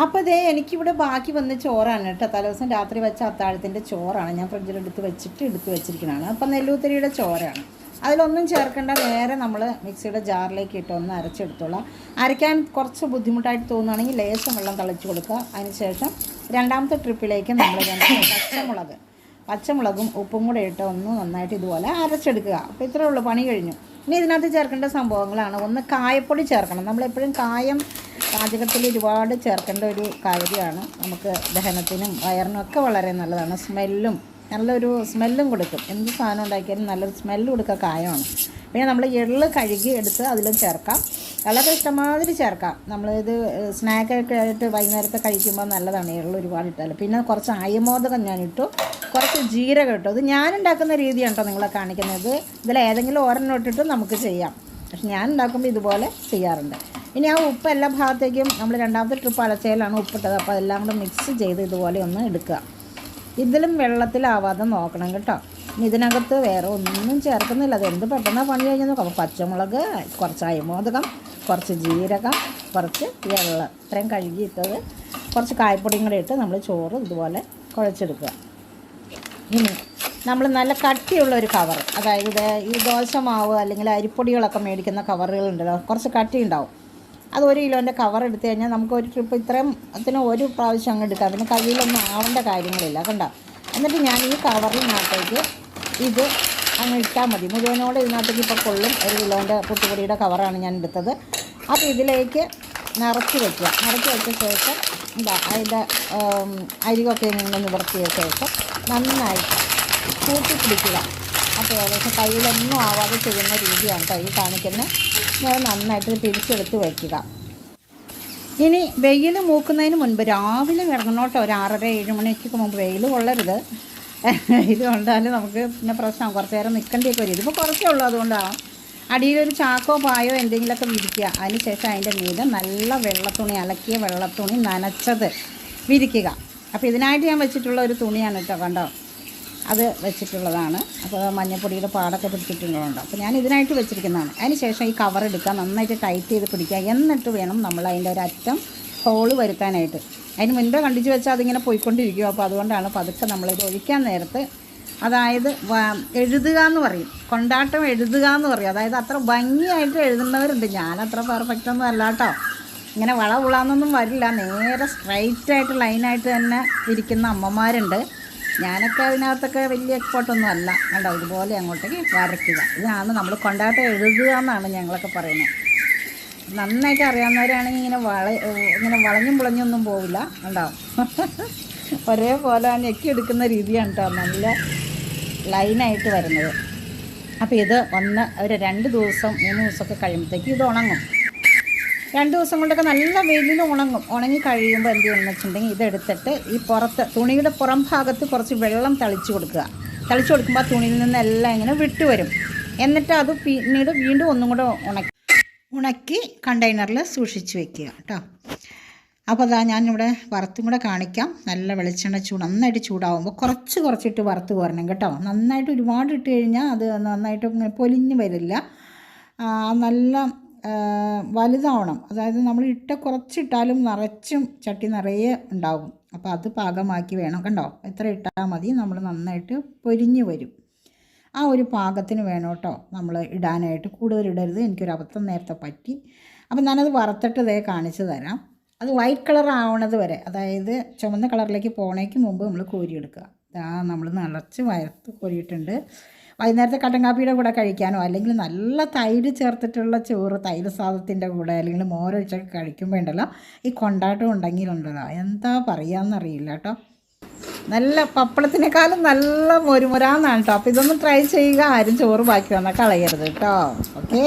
അപ്പോൾ ഇതേ എനിക്കിവിടെ ബാക്കി വന്ന ചോറാണ് കേട്ടോ. തലേദിവസം രാത്രി വെച്ച അത്താഴത്തിൻ്റെ ചോറാണ് ഞാൻ ഫ്രിഡ്ജിലെടുത്ത് വെച്ചിരിക്കുന്നതാണ്. അപ്പം നെല്ലൂത്തിരിയുടെ ചോറാണ്. അതിലൊന്നും ചേർക്കേണ്ട, നേരെ നമ്മൾ മിക്സിയുടെ ജാറിലേക്ക് ഇട്ട് ഒന്ന് അരച്ചെടുത്തോളാം. അരയ്ക്കാൻ കുറച്ച് ബുദ്ധിമുട്ടായിട്ട് തോന്നുകയാണെങ്കിൽ ലേശം വെള്ളം തളിച്ച് കൊടുക്കുക. അതിനുശേഷം രണ്ടാമത്തെ ട്രിപ്പിലേക്ക് നമ്മൾ പച്ചമുളകും ഉപ്പും കൂടെ ഇട്ട് ഒന്ന് നന്നായിട്ട് ഇതുപോലെ അരച്ചെടുക്കുക. അപ്പോൾ ഇത്രയേ ഉള്ളൂ, പണി കഴിഞ്ഞു. ഇനി ഇതിനകത്ത് ചേർക്കേണ്ട സംഭവങ്ങളാണ്. ഒന്ന് കായപ്പൊടി ചേർക്കണം. നമ്മളെപ്പോഴും കായം പാചകത്തിൽ ഒരുപാട് ചേർക്കേണ്ട ഒരു കാര്യമാണ്. നമുക്ക് ദഹനത്തിനും വയറിനും ഒക്കെ വളരെ നല്ലതാണ്. നല്ലൊരു സ്മെല്ലും കൊടുക്കും. എന്ത് സാധനം ഉണ്ടാക്കിയാലും നല്ലൊരു സ്മെല്ല് കൊടുക്കുക കായമാണ്. പിന്നെ നമ്മൾ എള്ള് കഴുകി എടുത്ത് അതിലും ചേർക്കാം. വളരെ ഇഷ്ടമാതിരി ചേർക്കാം. നമ്മളിത് സ്നാക്കൊക്കെ ആയിട്ട് വൈകുന്നേരത്തെ കഴിക്കുമ്പോൾ നല്ലതാണ് എള്ള് ഒരുപാട് ഇട്ടാൽ. പിന്നെ കുറച്ച് അയമോദകം ഞാനിട്ടു, കുറച്ച് ജീരകം ഇട്ടു. അത് ഞാനുണ്ടാക്കുന്ന രീതിയാണ് കേട്ടോ നിങ്ങളെ കാണിക്കുന്നത്. ഇതിലേതെങ്കിലും ഒരെണ്ണം ഇട്ടിട്ട് നമുക്ക് ചെയ്യാം. പക്ഷെ ഞാൻ ഉണ്ടാക്കുമ്പോൾ ഇതുപോലെ ചെയ്യാറുണ്ട്. ഇനി ആ ഉപ്പ് എല്ലാ ഭാഗത്തേക്കും നമ്മൾ രണ്ടാമത്തെ ട്രിപ്പ് അടച്ചയിലാണ് ഉപ്പിട്ടത്. അപ്പോൾ അതെല്ലാം കൂടെ മിക്സ് ചെയ്ത് ഇതുപോലെ ഒന്ന് എടുക്കുക. ഇതിലും വെള്ളത്തിലാവാതെ നോക്കണം കേട്ടോ. ഇനി ഇതിനകത്ത് വേറെ ഒന്നും ചേർക്കുന്നില്ല. അത് എന്ത് പെട്ടെന്ന് പണി കഴിഞ്ഞ് നോക്കാം. അപ്പോൾ പച്ചമുളക്, കുറച്ച് അയമോദകം, കുറച്ച് ജീരകം, കുറച്ച് വെള്ളം, ഇത്രയും കഴുകിയിട്ടത്, കുറച്ച് കായപ്പൊടിയും കൂടെ ഇട്ട് നമ്മൾ ചോറ് ഇതുപോലെ കുഴച്ചെടുക്കുക. ഇനി നമ്മൾ നല്ല കട്ടിയുള്ള ഒരു കവർ, അതായത് ഈ ദോശമാവ് അല്ലെങ്കിൽ അരിപ്പൊടികളൊക്കെ മേടിക്കുന്ന കവറുകളുണ്ടല്ലോ, കുറച്ച് കട്ടി ഉണ്ടാവും. അത് 1 കിലോൻ്റെ കവർ എടുത്തു കഴിഞ്ഞാൽ നമുക്ക് ഒരു ട്രിപ്പ് ഇത്രയും ഒരു പ്രാവശ്യം അങ്ങ് എടുക്കാം. പിന്നെ കയ്യിലൊന്നും ആവേണ്ട കാര്യങ്ങളില്ല കണ്ടോ. എന്നിട്ട് ഞാൻ ഈ കവറിനകത്തേക്ക് ഇത് അങ്ങ് ഇട്ടാൽ മതി. മുഴുവനോടെ ഇതിനകത്തേക്ക് ഇപ്പോൾ കൊള്ളും. 1 കിലോൻ്റെ പുട്ടുപൊടിയുടെ കവറാണ് ഞാൻ എടുത്തത്. അപ്പോൾ ഇതിലേക്ക് നിറച്ച് വെക്കുക. നിറച്ച് വെച്ച ശേഷം അതിൻ്റെ അരികൊക്കെ നിന്ന് നിവർത്തിയ ശേഷം നന്നായിട്ട് കൂട്ടി പിടിക്കുക. അപ്പോൾ ഏകദേശം കയ്യിലൊന്നും ആവാതെ ചെയ്യുന്ന രീതിയാണ് കേട്ടോ ഈ കാണിക്കുന്നത്. ഞാൻ നന്നായിട്ട് തിരിച്ചെടുത്ത് വയ്ക്കുക. ഇനി വെയിൽ മൂക്കുന്നതിന് മുൻപ് രാവിലെ ഇറങ്ങണം കേട്ടോ. ഒരു 6:30-7 മണിക്ക് മുമ്പ് വെയിൽ കൊള്ളരുത്. ഇത് കൊണ്ടാൽ നമുക്ക് പിന്നെ പ്രശ്നമാണ്. കുറച്ച് നേരം നിൽക്കേണ്ടിയൊക്കെ വരും. ഇതിപ്പോൾ കുറച്ചേ ഉള്ളൂ, അതുകൊണ്ടാണ്. അടിയിലൊരു ചാക്കോ പായോ എന്തെങ്കിലുമൊക്കെ വിരിക്കുക. അതിന് ശേഷം അതിൻ്റെ മീതെ നല്ല വെള്ളത്തുണി, അലക്കിയ വെള്ളത്തുണി നനച്ചത് വിരിക്കുക. അപ്പോൾ ഇതിനായിട്ട് ഞാൻ വെച്ചിട്ടുള്ള ഒരു തുണിയാണ് കേട്ടോ, കണ്ടോ. അത് വെച്ചിട്ടുള്ളതാണ്. അപ്പോൾ മഞ്ഞപ്പൊടിയുടെ പാടൊക്കെ പിടിച്ചിട്ടുള്ളതുണ്ട്. അപ്പോൾ ഞാൻ ഇതിനായിട്ട് വെച്ചിരിക്കുന്നതാണ്. അതിന് ശേഷം ഈ കവർ എടുക്കുക, നന്നായിട്ട് ടൈറ്റ് ചെയ്ത് പിടിക്കുക. എന്നിട്ട് വേണം നമ്മൾ അതിൻ്റെ ഒരു അറ്റം ഹോള് വരുത്താനായിട്ട്. അതിന് മുൻപേ കണ്ടിച്ച് വെച്ചാൽ അതിങ്ങനെ പോയിക്കൊണ്ടിരിക്കും. അപ്പോൾ അതുകൊണ്ടാണ് പതുക്കെ നമ്മളിത് ഒഴിക്കാൻ നേരത്ത്, അതായത് എഴുതുക എന്ന് പറയും, കൊണ്ടാട്ടം എഴുതുക എന്ന് പറയും. അതായത് അത്ര ഭംഗിയായിട്ട് എഴുതുന്നവരുണ്ട്. ഞാനത്ര പെർഫെക്റ്റൊന്നും അല്ല കേട്ടോ. ഇങ്ങനെ വളന്നൊന്നും വരില്ല. നേരെ സ്ട്രൈറ്റായിട്ട് ലൈനായിട്ട് തന്നെ ഇരിക്കുന്ന അമ്മമാരുണ്ട്. ഞാനൊക്കെ അതിനകത്തൊക്കെ വലിയ എക്സ്പേർട്ടൊന്നും അല്ല. കണ്ടോ, ഇതുപോലെ അങ്ങോട്ടേക്ക് വരയ്ക്കുക. ഇതിനാണ് നമ്മൾ കൊണ്ടാട്ടം എഴുതുക എന്നാണ് ഞങ്ങളൊക്കെ പറയുന്നത്. നന്നായിട്ട് അറിയാവുന്നവരാണെങ്കിൽ ഇങ്ങനെ വളഞ്ഞും പുളഞ്ഞൊന്നും പോവില്ല. ഉണ്ടാവും ഒരേപോലെ ഞെക്കി എടുക്കുന്ന രീതിയാണ് കേട്ടോ നല്ല ലൈനായിട്ട് വരുന്നത്. അപ്പോൾ ഇത് ഒരു 2 ദിവസം 3 ദിവസമൊക്കെ കഴിയുമ്പോഴത്തേക്ക് ഇത് ഉണങ്ങും. 2 ദിവസം കൊണ്ടൊക്കെ നല്ല വെയിലിൽ ഉണങ്ങും. ഉണങ്ങി കഴിയുമ്പോൾ എന്ത് ചെയ്യണമെന്ന് വെച്ചിട്ടുണ്ടെങ്കിൽ ഇതെടുത്തിട്ട് ഈ തുണിയുടെ പുറം ഭാഗത്ത് കുറച്ച് വെള്ളം തളിച്ച് കൊടുക്കുക. തളിച്ച് കൊടുക്കുമ്പോൾ ആ തുണിയിൽ നിന്നെല്ലാം ഇങ്ങനെ വിട്ടുവരും. എന്നിട്ട് അത് പിന്നീട് വീണ്ടും ഒന്നും കൂടെ ഉണക്കി കണ്ടെയ്നറിൽ സൂക്ഷിച്ച് വെക്കുക കേട്ടോ. അപ്പോൾ അതാ ഞാനിവിടെ വറുത്തും കൂടെ കാണിക്കാം. നല്ല വെളിച്ചെണ്ണ നന്നായിട്ട് ചൂടാവുമ്പോൾ കുറച്ചിട്ട് വറുത്ത് കോരണം കേട്ടോ. നന്നായിട്ട് ഒരുപാട് ഇട്ട് കഴിഞ്ഞാൽ അത് നന്നായിട്ട് ഇങ്ങനെ പൊലിഞ്ഞ് വരില്ല. നല്ല വലുതാവണം. അതായത് നമ്മൾ കുറച്ചിട്ടാലും നിറച്ചും ചട്ടി നിറയെ ഉണ്ടാകും. അപ്പോൾ അത് പാകമാക്കി വേണം കണ്ടോ. എത്ര ഇട്ടാൽ മതി, നമ്മൾ നന്നായിട്ട് പൊരിഞ്ഞ് വരും. ആ ഒരു പാകത്തിന് വേണം കേട്ടോ നമ്മൾ ഇടാനായിട്ട്. കൂടുതൽ ഇടരുത്. എനിക്കൊരു അബദ്ധം നേരത്തെ പറ്റി. അപ്പോൾ ഞാനത് വറുത്തിട്ട് കാണിച്ചു തരാം. അത് വൈറ്റ് കളർ ആവണത് വരെ, അതായത് ചുവന്ന കളറിലേക്ക് പോണേക്ക് മുമ്പ് നമ്മൾ കോരിയെടുക്കുക. നമ്മൾ നിറച്ച് വറുത്ത് കോരിയിട്ടുണ്ട്. വൈകുന്നേരത്തെ കട്ടൻ കാപ്പിയുടെ കൂടെ കഴിക്കാനോ അല്ലെങ്കിൽ നല്ല തൈര് ചേർത്തിട്ടുള്ള ചോറ്, തൈര് സാദത്തിൻ്റെ കൂടെ അല്ലെങ്കിൽ മോരൊഴിച്ചൊക്കെ കഴിക്കുമ്പോൾ ഉണ്ടല്ലോ, ഈ കൊണ്ടാട്ടം ഉണ്ടെങ്കിലുണ്ടല്ലോ എന്താ പറയുകയെന്നറിയില്ല കേട്ടോ. നല്ല പപ്പടത്തിനേക്കാളും നല്ല മൊരുമൊരാന്നാണ് കേട്ടോ. അപ്പോൾ ഇതൊന്ന് ട്രൈ ചെയ്യുക. ആരും ചോറ് ബാക്കി വന്നാൽ കളയരുത് കേട്ടോ. ഓക്കെ.